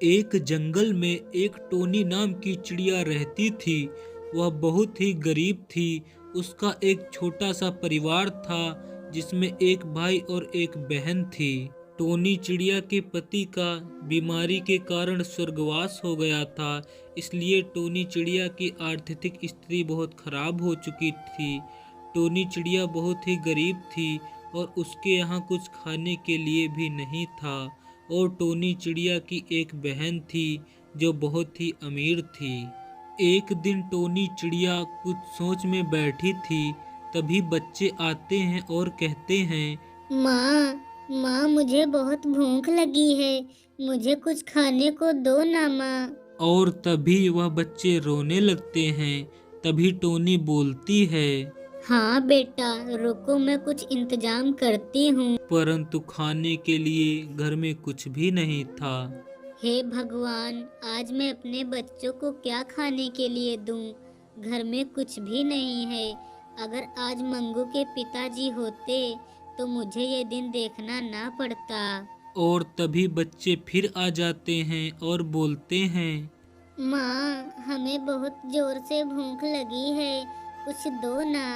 एक जंगल में एक टोनी नाम की चिड़िया रहती थी। वह बहुत ही गरीब थी। उसका एक छोटा सा परिवार था जिसमें एक भाई और एक बहन थी। टोनी चिड़िया के पति का बीमारी के कारण स्वर्गवास हो गया था, इसलिए टोनी चिड़िया की आर्थिक स्थिति बहुत खराब हो चुकी थी। टोनी चिड़िया बहुत ही गरीब थी और उसके यहाँ कुछ खाने के लिए भी नहीं था। और टोनी चिड़िया की एक बहन थी जो बहुत ही अमीर थी। एक दिन टोनी चिड़िया कुछ सोच में बैठी थी, तभी बच्चे आते हैं और कहते हैं, माँ माँ मुझे बहुत भूख लगी है, मुझे कुछ खाने को दो ना माँ। और तभी वह बच्चे रोने लगते हैं। तभी टोनी बोलती है, हाँ बेटा, रुको मैं कुछ इंतजाम करती हूँ। परंतु खाने के लिए घर में कुछ भी नहीं था। हे भगवान, आज मैं अपने बच्चों को क्या खाने के लिए दूँ? घर में कुछ भी नहीं है। अगर आज मंगू के पिताजी होते तो मुझे ये दिन देखना ना पड़ता। और तभी बच्चे फिर आ जाते हैं और बोलते हैं, माँ हमें बहुत जोर से भूख लगी है, कुछ दो ना।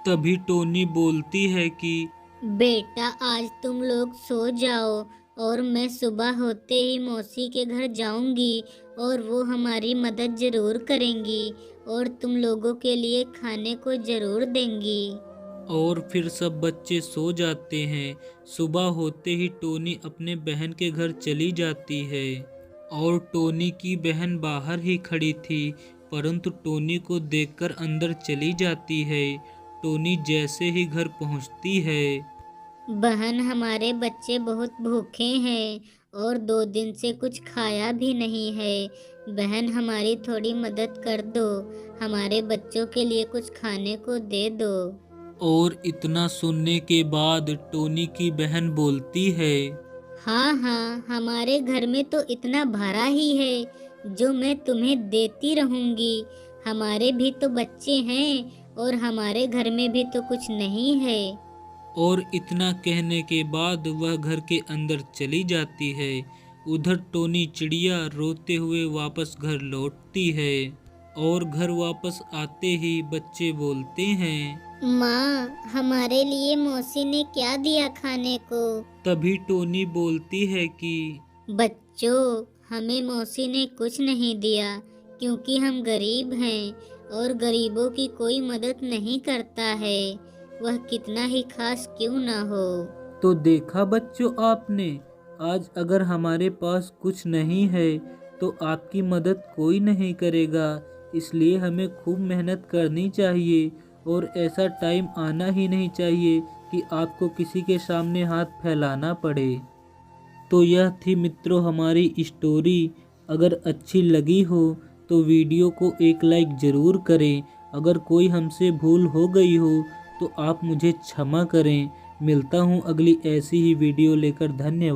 तभी टोनी बोलती है कि बेटा आज तुम लोग सो जाओ और मैं सुबह होते ही मौसी के घर जाऊंगी और वो हमारी मदद जरूर करेंगी और तुम लोगों के लिए खाने को जरूर देंगी। और फिर सब बच्चे सो जाते हैं। सुबह होते ही टोनी अपने बहन के घर चली जाती है और टोनी की बहन बाहर ही खड़ी थी, परंतु टोनी को देखकर अंदर चली जाती है। टोनी जैसे ही घर पहुंचती है, बहन हमारे बच्चे बहुत भूखे हैं और 2 दिन से कुछ खाया भी नहीं है। बहन हमारी थोड़ी मदद कर दो, हमारे बच्चों के लिए कुछ खाने को दे दो। और इतना सुनने के बाद टोनी की बहन बोलती है, हाँ हाँ, हमारे घर में तो इतना भरा ही है जो मैं तुम्हें देती रहूंगी। हमारे भी तो बच्चे हैं और हमारे घर में भी तो कुछ नहीं है। और इतना कहने के बाद वह घर के अंदर चली जाती है। उधर टोनी चिड़िया रोते हुए वापस घर लौटती है और घर वापस आते ही बच्चे बोलते हैं। माँ हमारे लिए मौसी ने क्या दिया खाने को? तभी टोनी बोलती है कि बच्चों हमें मौसी ने कुछ नहीं दिया क्योंकि हम गरीब हैं और गरीबों की कोई मदद नहीं करता है, वह कितना ही खास क्यों ना हो। तो देखा बच्चों आपने, आज अगर हमारे पास कुछ नहीं है तो आपकी मदद कोई नहीं करेगा। इसलिए हमें खूब मेहनत करनी चाहिए और ऐसा टाइम आना ही नहीं चाहिए कि आपको किसी के सामने हाथ फैलाना पड़े। तो यह थी मित्रों हमारी स्टोरी। अगर अच्छी लगी हो तो वीडियो को एक लाइक ज़रूर करें। अगर कोई हमसे भूल हो गई हो तो आप मुझे क्षमा करें। मिलता हूँ अगली ऐसी ही वीडियो लेकर। धन्यवाद।